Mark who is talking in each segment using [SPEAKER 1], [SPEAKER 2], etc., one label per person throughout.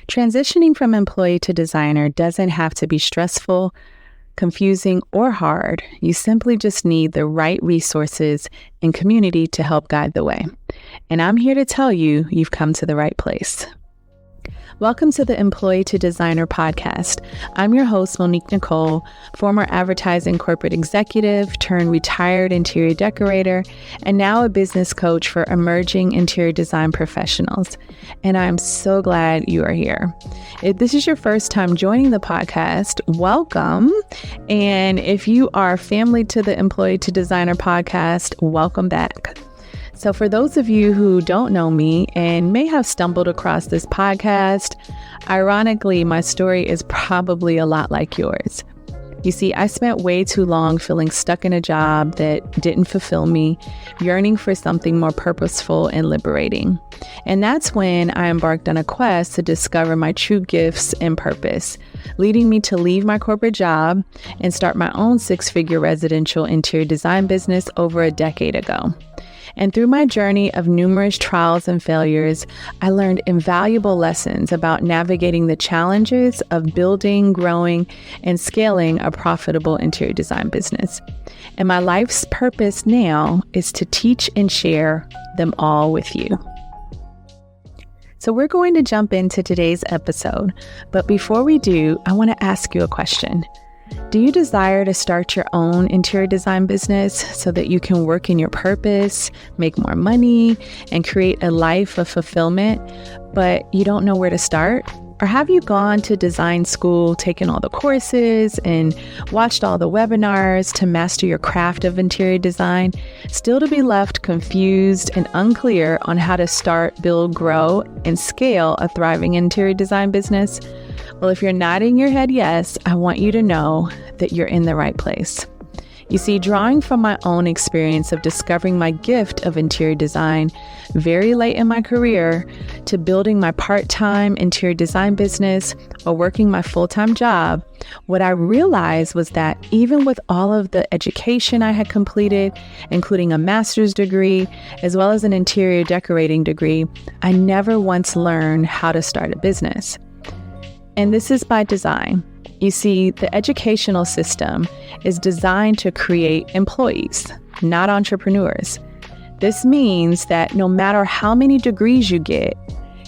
[SPEAKER 1] Transitioning from employee to designer doesn't have to be stressful, confusing, or hard. You simply just need the right resources and community to help guide the way. And I'm here to tell you, you've come to the right place. Welcome to the Employee to Designer podcast. I'm your host, Monique Nicole, former advertising corporate executive turned retired interior decorator, and now a business coach for emerging interior design professionals. And I'm so glad you are here. If this is your first time joining the podcast, welcome. And if you are family to the Employee to Designer podcast, welcome back. So for those of you who don't know me and may have stumbled across this podcast, ironically, my story is probably a lot like yours. You see, I spent way too long feeling stuck in a job that didn't fulfill me, yearning for something more purposeful and liberating. And that's when I embarked on a quest to discover my true gifts and purpose, leading me to leave my corporate job and start my own six-figure residential interior design business over a decade ago. And through my journey of numerous trials and failures, I learned invaluable lessons about navigating the challenges of building, growing, and scaling a profitable interior design business. And my life's purpose now is to teach and share them all with you. So we're going to jump into today's episode. But before we do, I want to ask you a question. Do you desire to start your own interior design business so that you can work in your purpose, make more money, and create a life of fulfillment, but you don't know where to start? Or have you gone to design school, taken all the courses, and watched all the webinars to master your craft of interior design, still to be left confused and unclear on how to start, build, grow, and scale a thriving interior design business? Well, if you're nodding your head yes, I want you to know that you're in the right place. You see, drawing from my own experience of discovering my gift of interior design very late in my career, to building my part-time interior design business or working my full-time job, what I realized was that even with all of the education I had completed, including a master's degree, as well as an interior decorating degree, I never once learned how to start a business. And this is by design. You see, the educational system is designed to create employees, not entrepreneurs. This means that no matter how many degrees you get,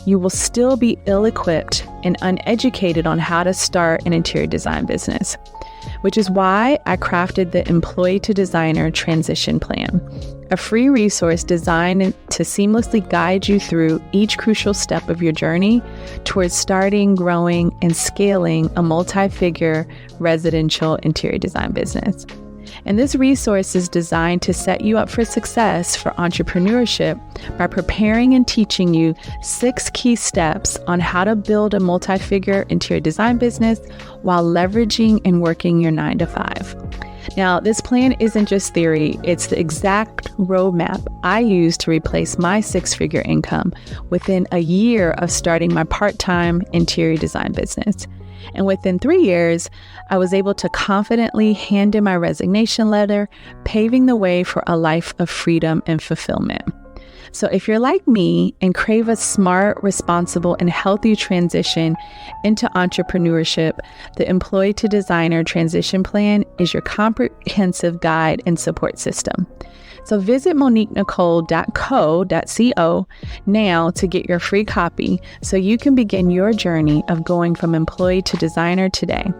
[SPEAKER 1] you will still be ill-equipped and uneducated on how to start an interior design business, which is why I crafted the Employee to Designer Transition Plan, a free resource designed to seamlessly guide you through each crucial step of your journey towards starting, growing, and scaling a multi-figure residential interior design business. And this resource is designed to set you up for success for entrepreneurship by preparing and teaching you 6 key steps on how to build a multi-figure interior design business while leveraging and working your 9-to-5. Now, this plan isn't just theory, it's the exact roadmap I used to replace my 6-figure income within a year of starting my part-time interior design business. And within 3 years, I was able to confidently hand in my resignation letter, paving the way for a life of freedom and fulfillment. So if you're like me and crave a smart, responsible, and healthy transition into entrepreneurship, the Employee to Designer Transition Plan is your comprehensive guide and support system. So visit moniquenicole.co now to get your free copy so you can begin your journey of going from employee to designer today.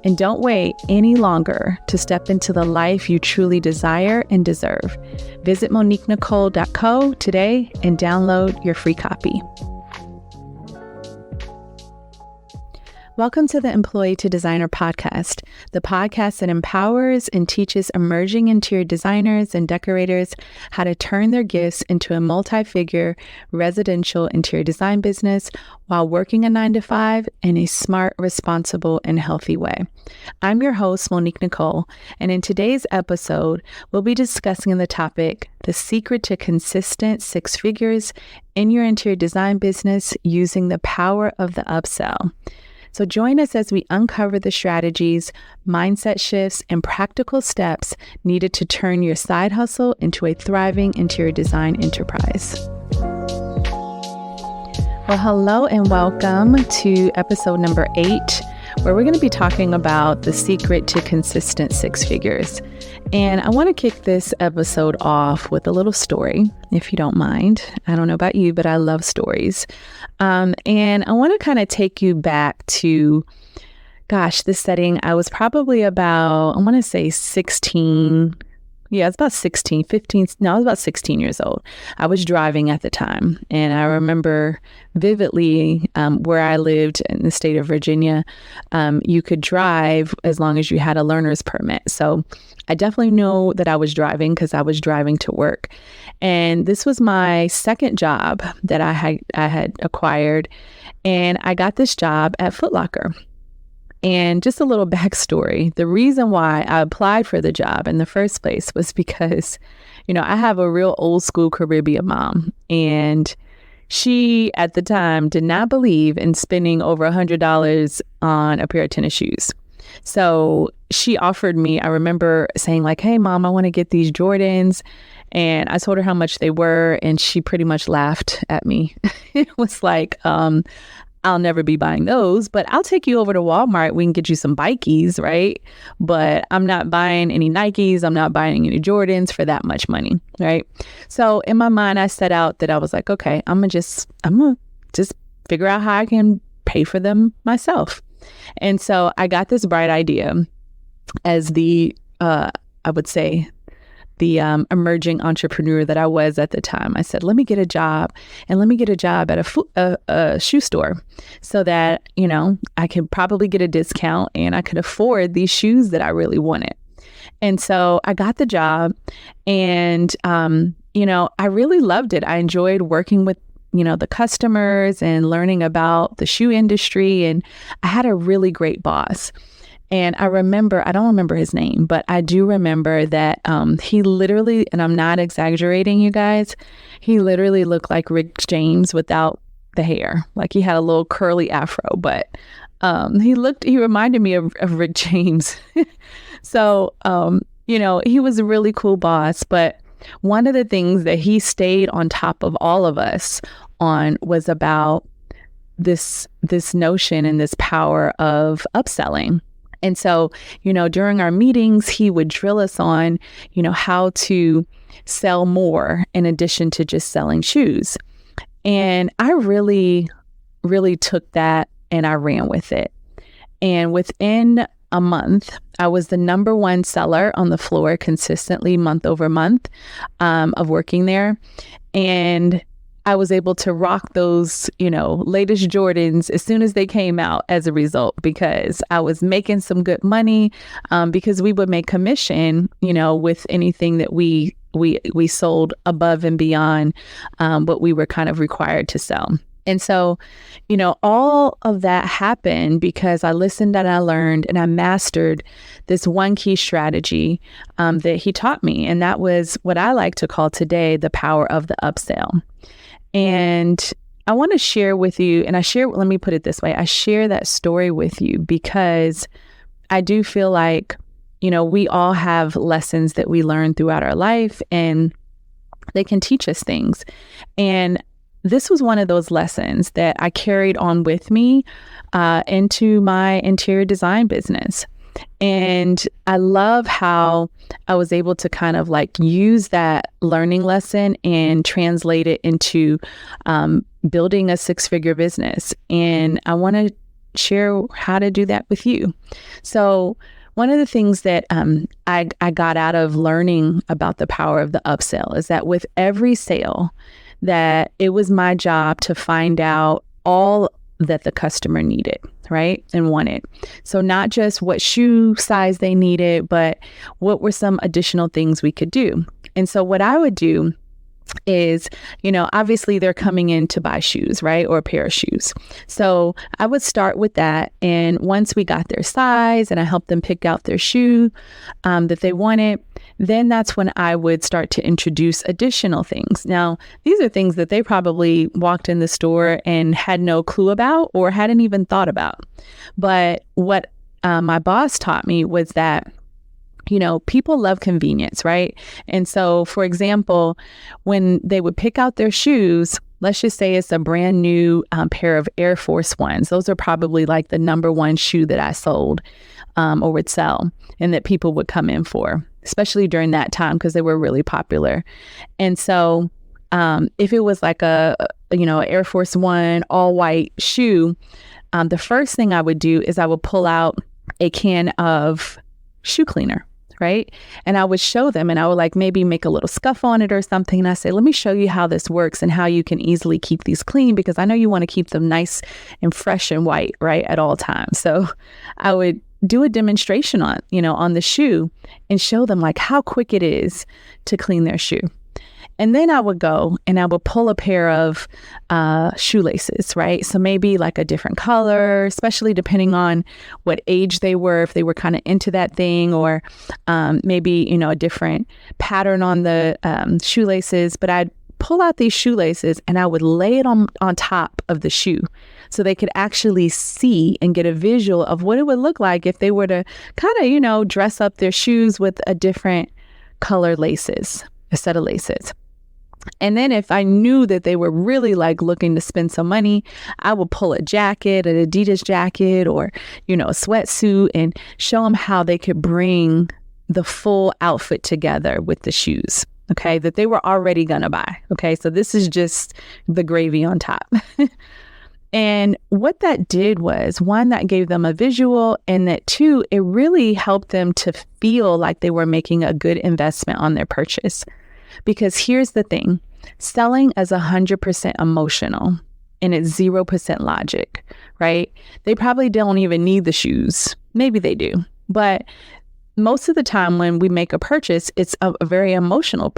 [SPEAKER 1] And don't wait any longer to step into the life you truly desire and deserve. Visit moniquenicole.co today and download your free copy. Welcome to the Employee to Designer podcast, the podcast that empowers and teaches emerging interior designers and decorators how to turn their gifts into a multi-figure residential interior design business while working a 9-to-5 in a smart, responsible, and healthy way. I'm your host, Monique Nicole, and in today's episode, we'll be discussing the topic, the secret to consistent 6 figures in your interior design business using the power of the upsell. So join us as we uncover the strategies, mindset shifts, and practical steps needed to turn your side hustle into a thriving interior design enterprise. Well, hello and welcome to episode number 8, where we're going to be talking about the secret to consistent six figures. And I want to kick this episode off with a little story, if you don't mind. I don't know about you, but I love stories. And I want to kind of take you back to, this setting. I was probably about, I want to say 16. Yeah, it's about 16, 15. No, I was about 16 years old. I was driving at the time. And I remember vividly where I lived in the state of Virginia, you could drive as long as you had a learner's permit. So I definitely know that I was driving because I was driving to work. And this was my second job that I had acquired. And I got this job at Foot Locker. And just a little backstory, the reason why I applied for the job in the first place was because, I have a real old school Caribbean mom, and she at the time did not believe in spending over $100 on a pair of tennis shoes. So she offered me, I remember saying like, hey, Mom, I want to get these Jordans. And I told her how much they were, and she pretty much laughed at me. It was like, I'll never be buying those, but I'll take you over to Walmart. We can get you some bikies, right? But I'm not buying any Nikes. I'm not buying any Jordans for that much money, right? So in my mind, I set out that I was like, okay, I'm gonna just figure out how I can pay for them myself. And so I got this bright idea as the, I would say, the emerging entrepreneur that I was at the time. I said, let me get a job at a shoe store so that, I could probably get a discount and I could afford these shoes that I really wanted. And so I got the job and, I really loved it. I enjoyed working with the customers and learning about the shoe industry. And I had a really great boss. And I don't remember his name, but I do remember that he literally, and I'm not exaggerating, you guys, he literally looked like Rick James without the hair. Like he had a little curly afro, but he reminded me of Rick James. So, he was a really cool boss. But one of the things that he stayed on top of all of us on was about this notion and this power of upselling. And so, during our meetings, he would drill us on, how to sell more in addition to just selling shoes. And I really, really took that and I ran with it. And within a month, I was the number one seller on the floor consistently month over month of working there. And I was able to rock those, latest Jordans as soon as they came out as a result, because I was making some good money because we would make commission, with anything that we sold above and beyond what we were kind of required to sell. And so, all of that happened because I listened and I learned and I mastered this one key strategy that he taught me. And that was what I like to call today the power of the upsell. And I want to share with you, let me put it this way. I share that story with you because I do feel like, we all have lessons that we learn throughout our life and they can teach us things. And this was one of those lessons that I carried on with me into my interior design business. And I love how I was able to kind of use that learning lesson and translate it into building a six-figure business. And I want to share how to do that with you. So one of the things that I got out of learning about the power of the upsell is that with every sale, that it was my job to find out all that the customer needed, right? And wanted. So not just what shoe size they needed, but what were some additional things we could do. And so what I would do is, obviously they're coming in to buy shoes, right? Or a pair of shoes. So I would start with that. And once we got their size and I helped them pick out their shoe that they wanted, then that's when I would start to introduce additional things. Now, these are things that they probably walked in the store and had no clue about or hadn't even thought about. But what my boss taught me was that people love convenience, right? And so, for example, when they would pick out their shoes, let's just say it's a brand new pair of Air Force Ones. Those are probably like the number one shoe that I sold or would sell and that people would come in for, especially during that time because they were really popular. And so if it was like a Air Force One all white shoe, the first thing I would do is I would pull out a can of shoe cleaner, right? And I would show them and I would like maybe make a little scuff on it or something. And I say, let me show you how this works and how you can easily keep these clean because I know you want to keep them nice and fresh and white, right? At all times. So I would do a demonstration on the shoe and show them like how quick it is to clean their shoe. And then I would go and I would pull a pair of shoelaces, right? So maybe like a different color, especially depending on what age they were, if they were kind of into that thing, or maybe, a different pattern on the shoelaces. But I'd pull out these shoelaces and I would lay it on top of the shoe so they could actually see and get a visual of what it would look like if they were to kind of, dress up their shoes with a different color laces, a set of laces. And then if I knew that they were really like looking to spend some money, I would pull a jacket, an Adidas jacket, or, a sweatsuit and show them how they could bring the full outfit together with the shoes, okay, that they were already going to buy. Okay, so this is just the gravy on top. And what that did was, one, that gave them a visual, and that two, it really helped them to feel like they were making a good investment on their purchase. Because here's the thing, selling is 100% emotional and it's 0% logic, right? They probably don't even need the shoes. Maybe they do. But most of the time when we make a purchase, it's a very emotional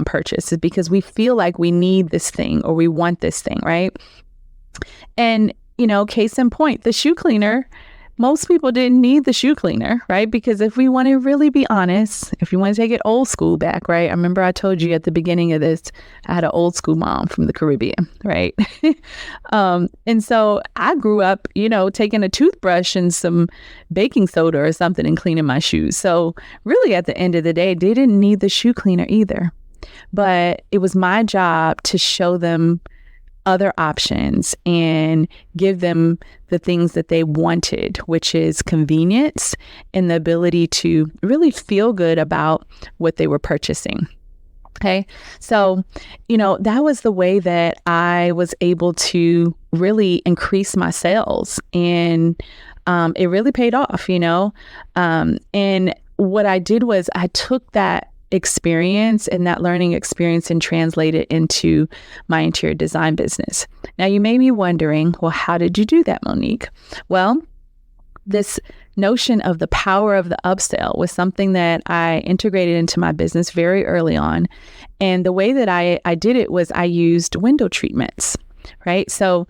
[SPEAKER 1] purchase because we feel like we need this thing or we want this thing, right? And, case in point, the shoe cleaner, most people didn't need the shoe cleaner, right? Because if we want to really be honest, if you want to take it old school back, right? I remember I told you at the beginning of this, I had an old school mom from the Caribbean, right? And so I grew up, taking a toothbrush and some baking soda or something and cleaning my shoes. So really at the end of the day, they didn't need the shoe cleaner either. But it was my job to show them other options and give them the things that they wanted, which is convenience and the ability to really feel good about what they were purchasing. Okay. So, that was the way that I was able to really increase my sales, and it really paid off, and what I did was I took that experience and that learning experience and translate it into my interior design business. Now, you may be wondering, well, how did you do that, Monique? Well, this notion of the power of the upsell was something that I integrated into my business very early on. And the way that I did it was I used window treatments, right? So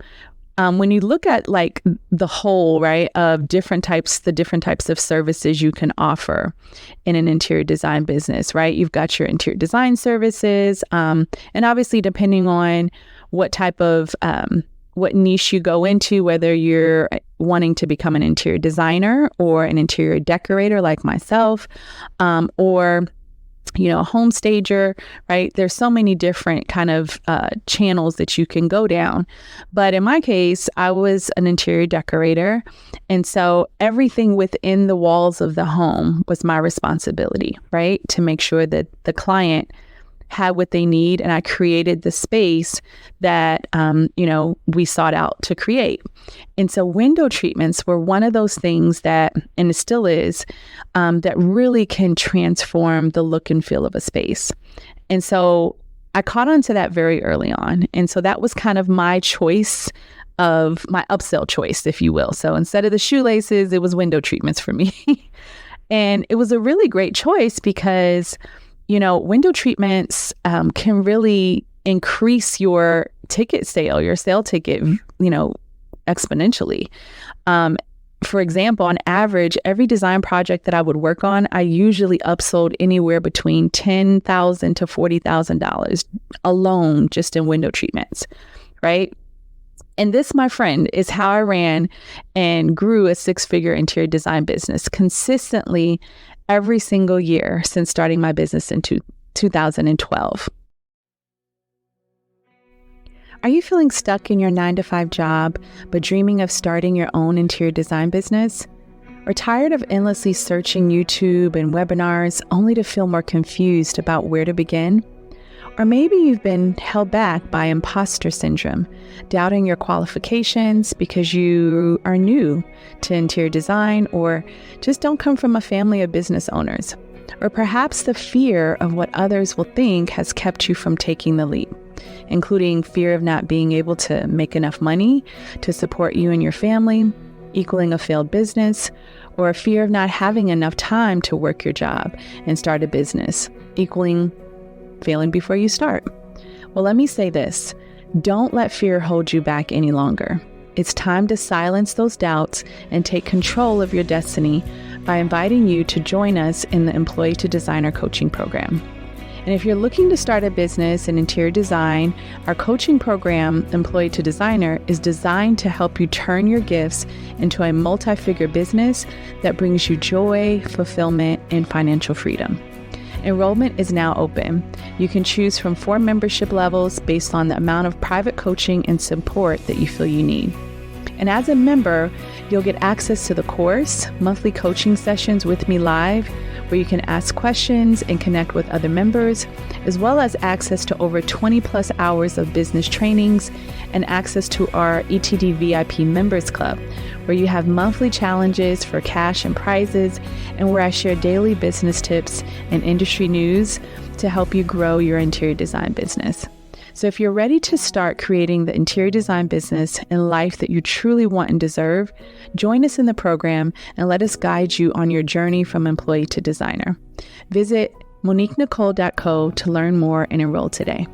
[SPEAKER 1] when you look at like the whole, right, of the different types of services you can offer in an interior design business, right? You've got your interior design services, and obviously depending on what type of, what niche you go into, whether you're wanting to become an interior designer or an interior decorator like myself, or a home stager, right? There's so many different kind of channels that you can go down. But in my case, I was an interior decorator. And so everything within the walls of the home was my responsibility, right? To make sure that the client had what they need, and I created the space that, we sought out to create. And so window treatments were one of those things that, and it still is, that really can transform the look and feel of a space. And so I caught on to that very early on. And so that was kind of my choice of my upsell choice, if you will. So instead of the shoelaces, it was window treatments for me. And it was a really great choice because window treatments can really increase your sale ticket, exponentially. For example, on average, every design project that I would work on, I usually upsold anywhere between $10,000 to $40,000 alone just in window treatments, right? And this, my friend, is how I ran and grew a six-figure interior design business consistently every single year since starting my business in 2012. Are you feeling stuck in your 9-to-5 job, but dreaming of starting your own interior design business? Or tired of endlessly searching YouTube and webinars only to feel more confused about where to begin? Or maybe you've been held back by imposter syndrome, doubting your qualifications because you are new to interior design or just don't come from a family of business owners. Or perhaps the fear of what others will think has kept you from taking the leap, including fear of not being able to make enough money to support you and your family, equaling a failed business, or a fear of not having enough time to work your job and start a business, equaling failing before you start. Well, let me say this. Don't let fear hold you back any longer. It's time to silence those doubts and take control of your destiny by inviting you to join us in the Employee to Designer coaching program. And if you're looking to start a business in interior design, our coaching program, Employee to Designer, is designed to help you turn your gifts into a multi-figure business that brings you joy, fulfillment, and financial freedom. Enrollment is now open. You can choose from 4 membership levels based on the amount of private coaching and support that you feel you need. And as a member, you'll get access to the course, monthly coaching sessions with me live, where you can ask questions and connect with other members, as well as access to over 20 plus hours of business trainings and access to our ETD VIP Members Club, where you have monthly challenges for cash and prizes, and where I share daily business tips and industry news to help you grow your interior design business. So if you're ready to start creating the interior design business and life that you truly want and deserve, join us in the program and let us guide you on your journey from employee to designer. Visit MoniqueNicole.co to learn more and enroll today.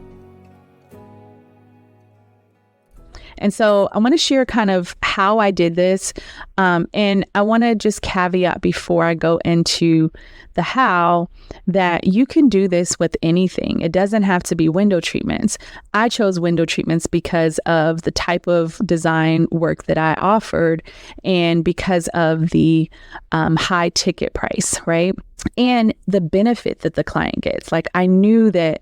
[SPEAKER 1] And so I want to share kind of how I did this. And I want to just caveat before I go into the how that you can do this with anything. It doesn't have to be window treatments. I chose window treatments because of the type of design work that I offered and because of the high ticket price, right? And the benefit that the client gets. Like I knew that,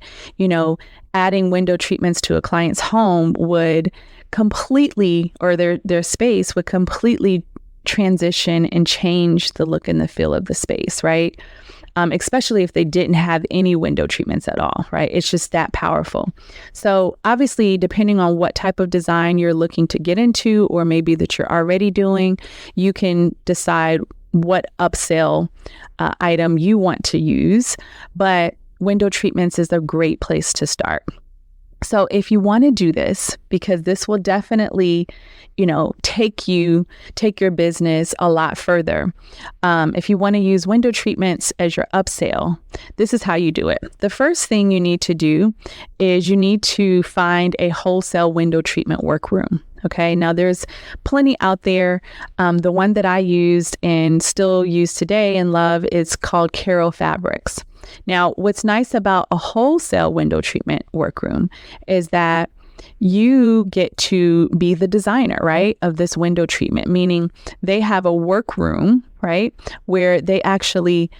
[SPEAKER 1] adding window treatments to a client's home would completely, or their space would completely transition and change the look and the feel of the space, right? Especially if they didn't have any window treatments at all, right? It's just that powerful. So obviously, depending on what type of design you're looking to get into, or maybe that you're already doing, you can decide what upsell item you want to use, but window treatments is a great place to start. So if you want to do this, because this will definitely, take your business a lot further. If you want to use window treatments as your upsell, this is how you do it. The first thing you need to do is you need to find a wholesale window treatment workroom. Okay, now there's plenty out there. The one that I used and still use today and love is called Caro Fabrics. Now, what's nice about a wholesale window treatment workroom is that you get to be the designer, right, of this window treatment, meaning they have a workroom, right, where they actually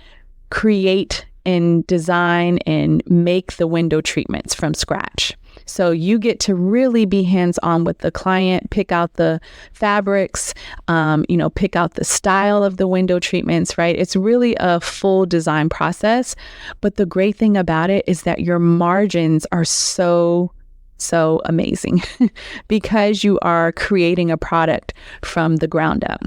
[SPEAKER 1] create and design and make the window treatments from scratch. So you get to really be hands-on with the client, pick out the fabrics, pick out the style of the window treatments, right? It's really a full design process. But the great thing about it is that your margins are so amazing because you are creating a product from the ground up.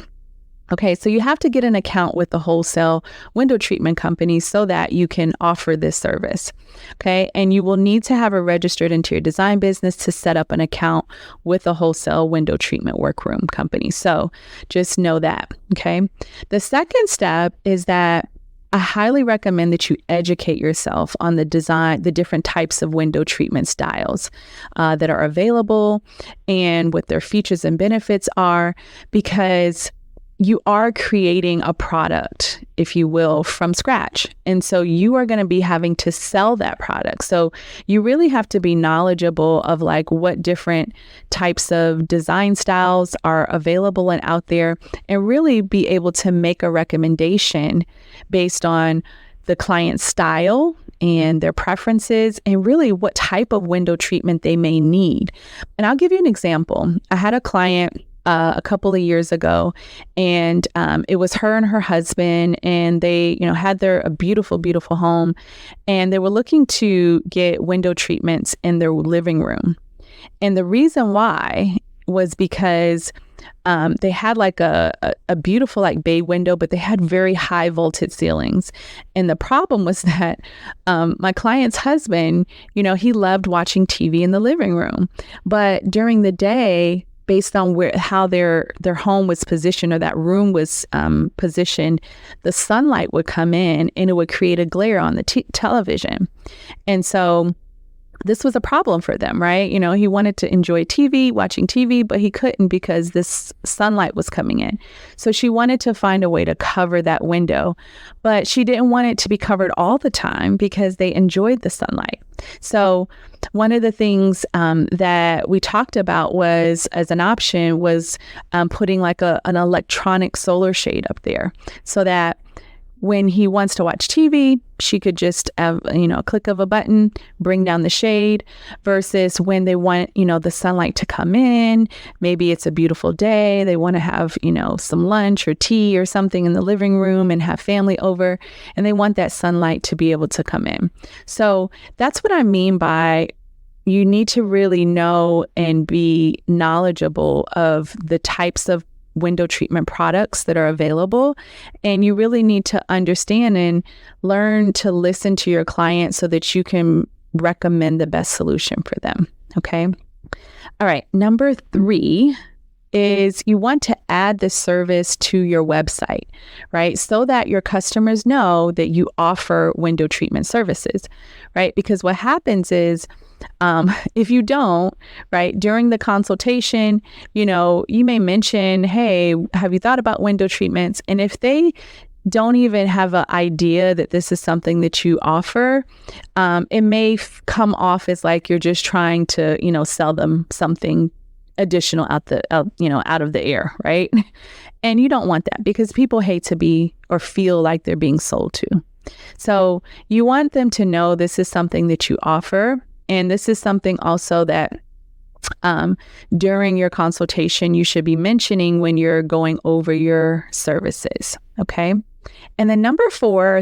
[SPEAKER 1] Okay, so you have to get an account with the wholesale window treatment company so that you can offer this service. Okay, and you will need to have a registered interior design business to set up an account with a wholesale window treatment workroom company. So just know that. Okay, the second step is that I highly recommend that you educate yourself on the different types of window treatment styles that are available and what their features and benefits are, because you are creating a product, if you will, from scratch. And so you are going to be having to sell that product. So you really have to be knowledgeable of like what different types of design styles are available and out there, and really be able to make a recommendation based on the client's style and their preferences and really what type of window treatment they may need. And I'll give you an example. I had a client a couple of years ago, and it was her and her husband, and they, had a beautiful, beautiful home, and they were looking to get window treatments in their living room. And the reason why was because they had like a beautiful like bay window, but they had very high vaulted ceilings. And the problem was that my client's husband, he loved watching TV in the living room, but during the day, based on how their home was positioned or that room was positioned, the sunlight would come in and it would create a glare on the television. And so this was a problem for them, right? He wanted to enjoy watching TV, but he couldn't because this sunlight was coming in. So she wanted to find a way to cover that window, but she didn't want it to be covered all the time because they enjoyed the sunlight. So one of the things that we talked about was, as an option, was putting like an electronic solar shade up there so that when he wants to watch TV, she could just have, a click of a button, bring down the shade, versus when they want, the sunlight to come in. Maybe it's a beautiful day. They want to have, some lunch or tea or something in the living room and have family over, and they want that sunlight to be able to come in. So that's what I mean by you need to really know and be knowledgeable of the types of window treatment products that are available. And you really need to understand and learn to listen to your client so that you can recommend the best solution for them. Okay. All right. Number 3 is you want to add the service to your website, right? So that your customers know that you offer window treatment services, right? Because what happens is, if you don't, right, during the consultation, you may mention, hey, have you thought about window treatments? And if they don't even have an idea that this is something that you offer, it may come off as like you're just trying to, sell them something additional out of the air, right? And you don't want that because people hate to be or feel like they're being sold to. So you want them to know this is something that you offer. And this is something also that during your consultation, you should be mentioning when you're going over your services. Okay. And then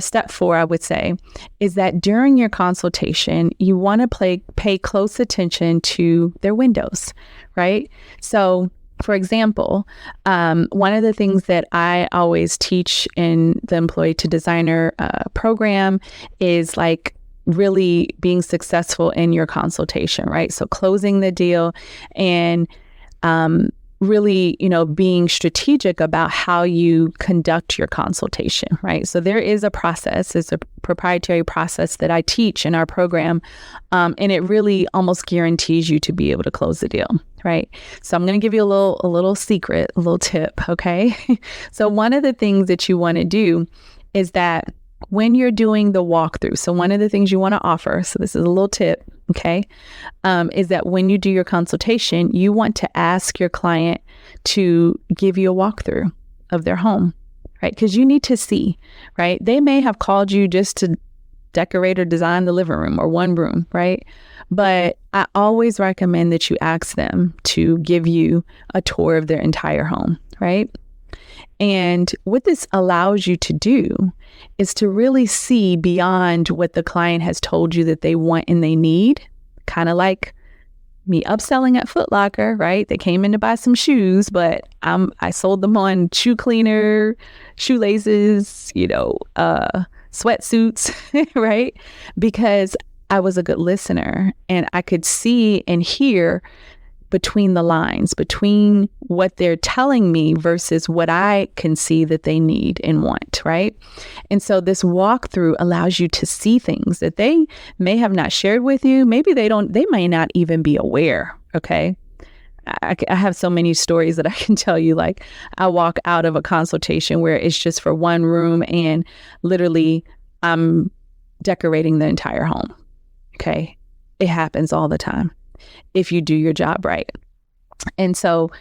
[SPEAKER 1] step 4, I would say, is that during your consultation, you want to pay close attention to their windows, right? So, for example, one of the things that I always teach in the Employee to Designer program is like really being successful in your consultation, right? So closing the deal and really, being strategic about how you conduct your consultation, right? So there is a process, it's a proprietary process that I teach in our program, and it really almost guarantees you to be able to close the deal, right? So I'm going to give you a little secret, a little tip, okay? So one of the things that you want to do is that when you're doing the walkthrough, so one of the things you want to offer, so this is a little tip, okay, is that when you do your consultation, you want to ask your client to give you a walkthrough of their home, right? Because you need to see, right? They may have called you just to decorate or design the living room or one room, right? But I always recommend that you ask them to give you a tour of their entire home, right? And what this allows you to do is to really see beyond what the client has told you that they want and they need, kind of like me upselling at Foot Locker, right? They came in to buy some shoes, but I sold them on shoe cleaner, shoelaces, sweatsuits, right? Because I was a good listener and I could see and hear between the lines, between what they're telling me versus what I can see that they need and want, right? And so this walkthrough allows you to see things that they may have not shared with you. Maybe they may not even be aware, okay? I have so many stories that I can tell you. Like I walk out of a consultation where it's just for one room and literally I'm decorating the entire home, okay? It happens all the time if you do your job right. And so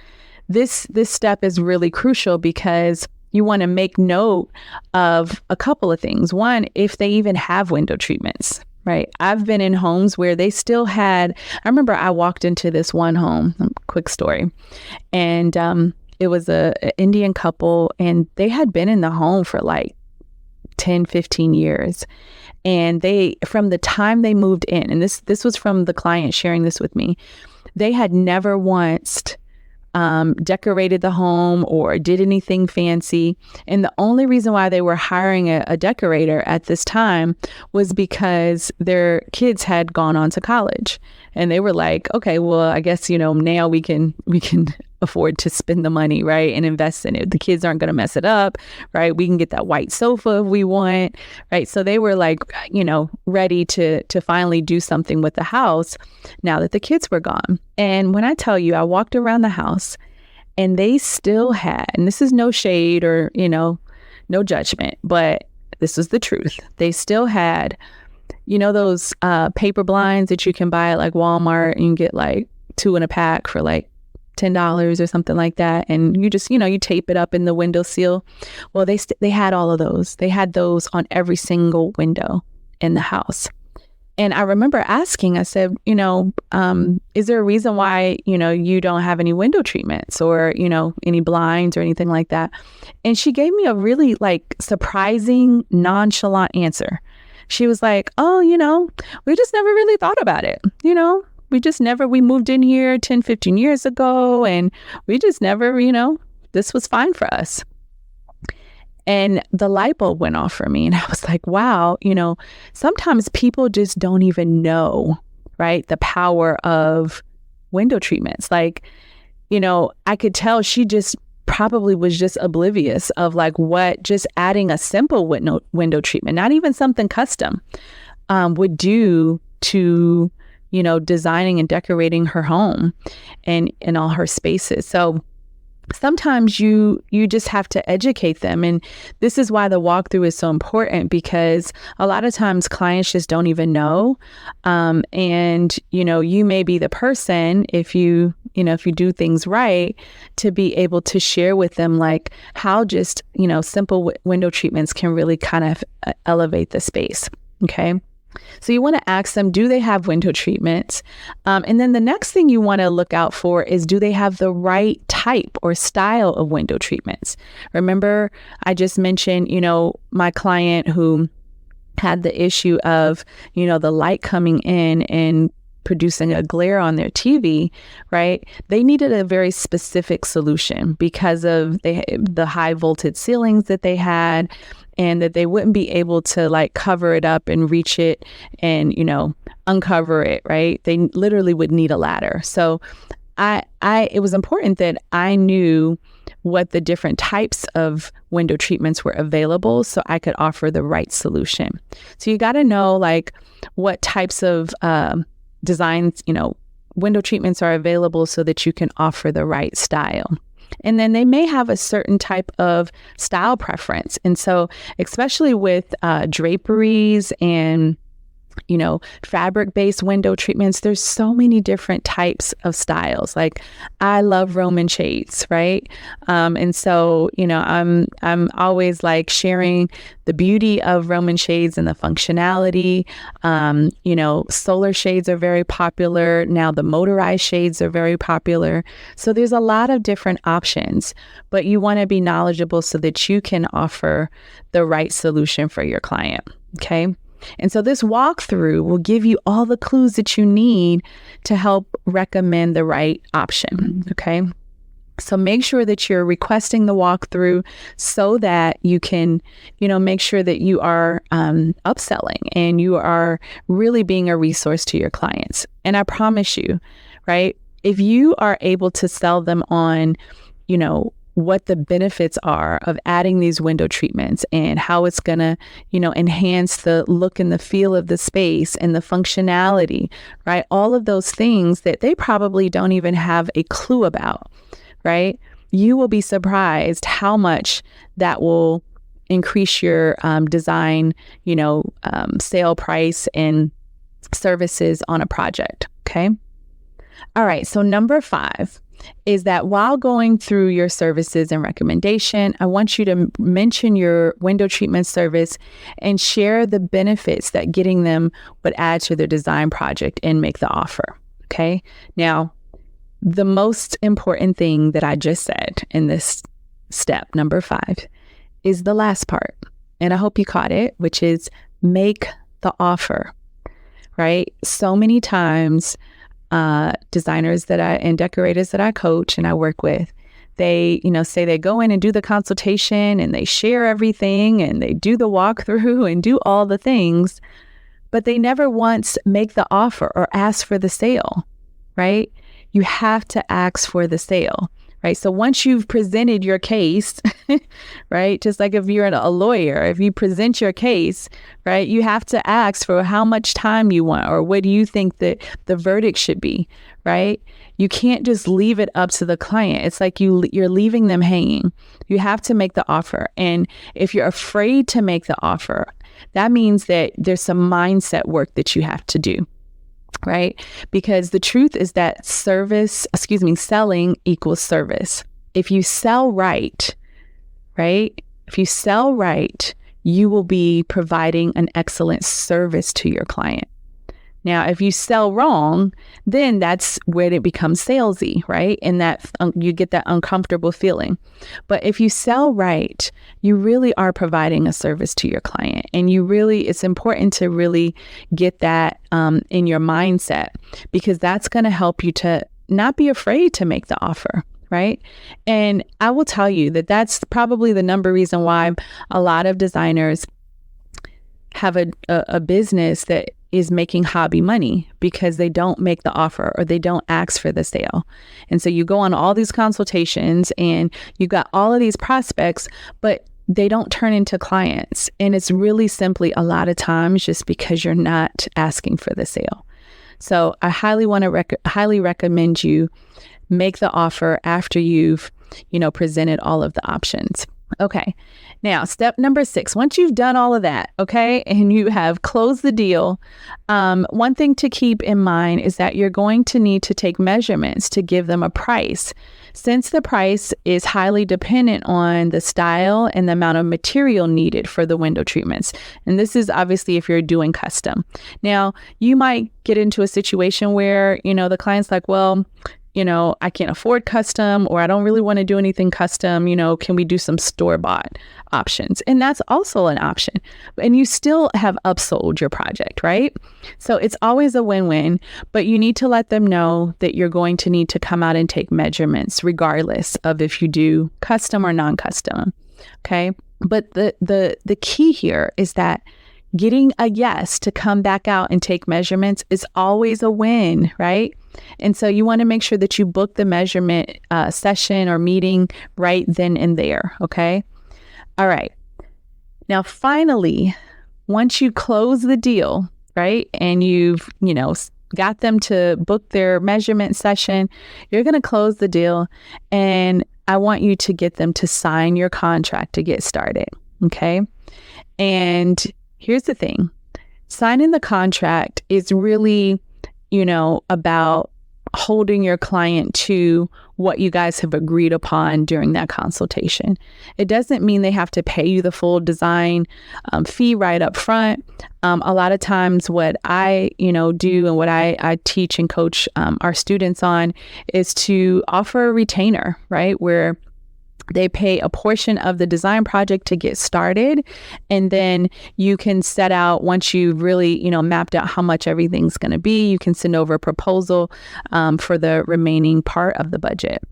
[SPEAKER 1] this step is really crucial because you want to make note of a couple of things. One, if they even have window treatments, right? I've been in homes where they still had, I remember I walked into this one home, quick story, and it was an Indian couple, and they had been in the home for like 10, 15 years. And they, from the time they moved in, and this was from the client sharing this with me, they had never once decorated the home or did anything fancy. And the only reason why they were hiring a decorator at this time was because their kids had gone on to college. And they were like, okay, well, I guess, now we can afford to spend the money, right, and invest in it. The kids aren't going to mess it up, right? We can get that white sofa if we want, right? So they were like, ready to finally do something with the house now that the kids were gone. And when I tell you, I walked around the house and they still had, and this is no shade or, no judgment, but this is the truth. They still had, those paper blinds that you can buy at like Walmart and you get like 2 in a pack for like $10 or something like that. And you just, you tape it up in the windowsill. Well, they had all of those. They had those on every single window in the house. And I remember asking, I said, is there a reason why, you don't have any window treatments or, any blinds or anything like that? And she gave me a really like surprising, nonchalant answer. She was like, oh, we just never really thought about it. We moved in here 10, 15 years ago, and we just never, this was fine for us. And the light bulb went off for me. And I was like, wow, sometimes people just don't even know, right, the power of window treatments. Like, I could tell she just probably was just oblivious of like what just adding a simple window treatment, not even something custom, would do to designing and decorating her home and in all her spaces. So sometimes you just have to educate them. And this is why the walkthrough is so important, because a lot of times clients just don't even know. And, you may be the person, if you do things right, to be able to share with them like how just, simple window treatments can really kind of elevate the space. Okay. So you want to ask them, do they have window treatments? And then the next thing you want to look out for is, do they have the right type or style of window treatments? Remember, I just mentioned, my client who had the issue of, the light coming in and producing a glare on their TV, right? They needed a very specific solution because of the high voltage ceilings that they had, and that they wouldn't be able to like cover it up and reach it and, uncover it, right? They literally would need a ladder. So it was important that I knew what the different types of window treatments were available so I could offer the right solution. So you got to know like what types of designs, window treatments are available so that you can offer the right style. And then they may have a certain type of style preference. And so especially with draperies and, fabric-based window treatments, there's so many different types of styles. Like I love Roman shades, right? And so, I'm always like sharing the beauty of Roman shades and the functionality. Solar shades are very popular. Now the motorized shades are very popular. So there's a lot of different options, but you want to be knowledgeable so that you can offer the right solution for your client. Okay. And so this walkthrough will give you all the clues that you need to help recommend the right option. Okay. So make sure that you're requesting the walkthrough so that you can, make sure that you are upselling and you are really being a resource to your clients. And I promise you, right, if you are able to sell them on, what the benefits are of adding these window treatments and how it's going to, enhance the look and the feel of the space and the functionality, right? All of those things that they probably don't even have a clue about, right? You will be surprised how much that will increase your design, sale price and services on a project. Okay. All right. So number 5, is that while going through your services and recommendation, I want you to mention your window treatment service and share the benefits that getting them would add to their design project and make the offer. Okay. Now, the most important thing that I just said in this step, number 5, is the last part. And I hope you caught it, which is make the offer, right? So many times, designers and decorators that I coach and I work with, they, say they go in and do the consultation and they share everything and they do the walkthrough and do all the things, but they never once make the offer or ask for the sale, right? You have to ask for the sale, right? So once you've presented your case, right? Just like if you're a lawyer, if you present your case, right, you have to ask for how much time you want or what do you think that the verdict should be, right? You can't just leave it up to the client. It's like you're leaving them hanging. You have to make the offer. And if you're afraid to make the offer, that means that there's some mindset work that you have to do. Right? Because the truth is that selling equals service. If you sell right, if you sell right, you will be providing an excellent service to your client. Now, if you sell wrong, then that's where it becomes salesy, right? And that you get that uncomfortable feeling. But if you sell right, you really are providing a service to your client. And it's important to really get that in your mindset, because that's going to help you to not be afraid to make the offer, right? And I will tell you that that's probably the number reason why a lot of designers have a business that is making hobby money, because they don't make the offer or they don't ask for the sale. And so you go on all these consultations and you got all of these prospects, but they don't turn into clients. And it's really simply a lot of times just because you're not asking for the sale. So I highly recommend you make the offer after you've, presented all of the options. Okay. Now, step number 6, once you've done all of that, okay, and you have closed the deal, one thing to keep in mind is that you're going to need to take measurements to give them a price, since the price is highly dependent on the style and the amount of material needed for the window treatments. And this is obviously if you're doing custom. Now, you might get into a situation where, the client's like, well, I can't afford custom, or I don't really want to do anything custom. Can we do some store-bought options? And that's also an option. And you still have upsold your project, right? So it's always a win-win, but you need to let them know that you're going to need to come out and take measurements regardless of if you do custom or non-custom. Okay. But the key here is that getting a yes to come back out and take measurements is always a win, right? And so you want to make sure that you book the measurement session or meeting right then and there, okay? All right. Now, finally, once you close the deal, right, and you've, got them to book their measurement session, you're going to close the deal, and I want you to get them to sign your contract to get started, okay? And here's the thing. Signing the contract is really, about holding your client to what you guys have agreed upon during that consultation. It doesn't mean they have to pay you the full design fee right up front. A lot of times what I, do and what I teach and coach our students on is to offer a retainer, right? Where they pay a portion of the design project to get started. And then you can set out, once you've really, mapped out how much everything's going to be, you can send over a proposal for the remaining part of the budget.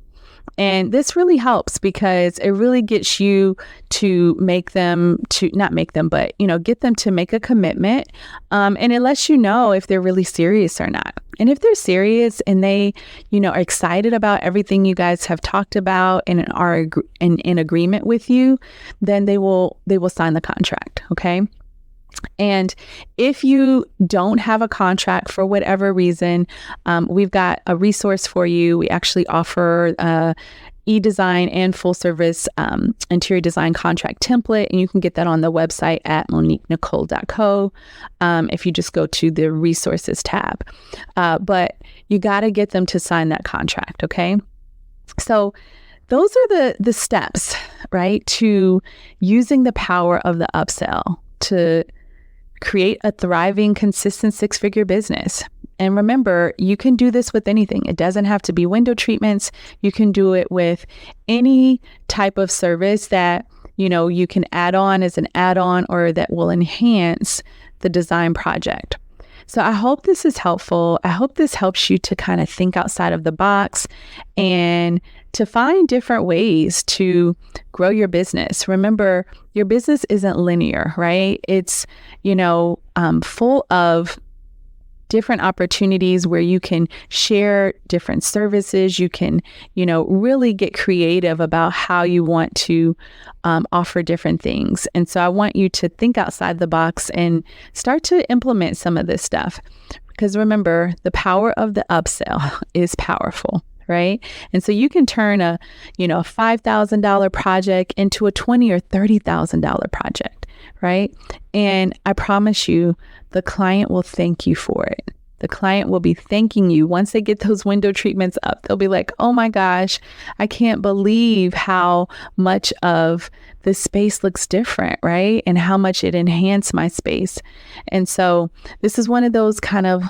[SPEAKER 1] And this really helps because it really gets you to get them to make a commitment. And it lets you know if they're really serious or not. And if they're serious and they, are excited about everything you guys have talked about and are in agreement with you, then they will sign the contract. Okay. And if you don't have a contract for whatever reason, we've got a resource for you. We actually offer e-design and full service interior design contract template, and you can get that on the website at moniquenicole.co if you just go to the resources tab. But you got to get them to sign that contract, okay? So those are the steps, right, to using the power of the upsell to create a thriving, consistent six-figure business. And remember, you can do this with anything. It doesn't have to be window treatments. You can do it with any type of service that, you can add on as an add-on or that will enhance the design project. So I hope this is helpful. I hope this helps you to kind of think outside of the box and to find different ways to grow your business. Remember, your business isn't linear, right? It's, full of different opportunities where you can share different services. You can, really get creative about how you want to offer different things. And so I want you to think outside the box and start to implement some of this stuff. Because remember, the power of the upsell is powerful, right? And so you can turn a $5,000 project into a $20,000 or $30,000 project, right? And I promise you, the client will thank you for it. The client will be thanking you once they get those window treatments up. They'll be like, oh my gosh, I can't believe how much of the space looks different, right? And how much it enhanced my space. And so this is one of those kind of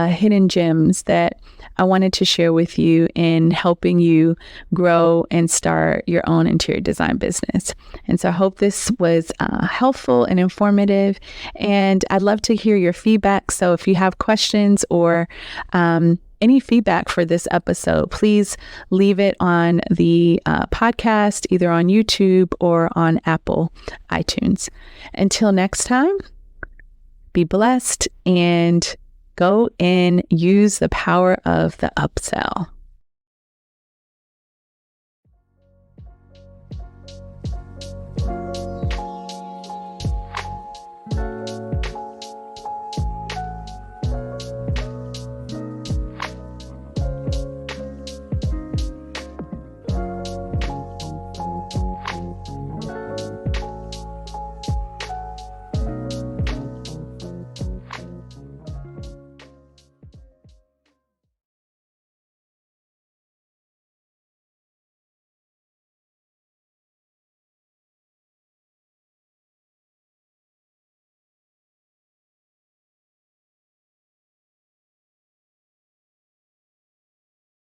[SPEAKER 1] hidden gems that I wanted to share with you in helping you grow and start your own interior design business. And so I hope this was helpful and informative, and I'd love to hear your feedback. So if you have questions or any feedback for this episode, please leave it on the podcast, either on YouTube or on Apple iTunes. Until next time, be blessed and go and use the power of the upsell.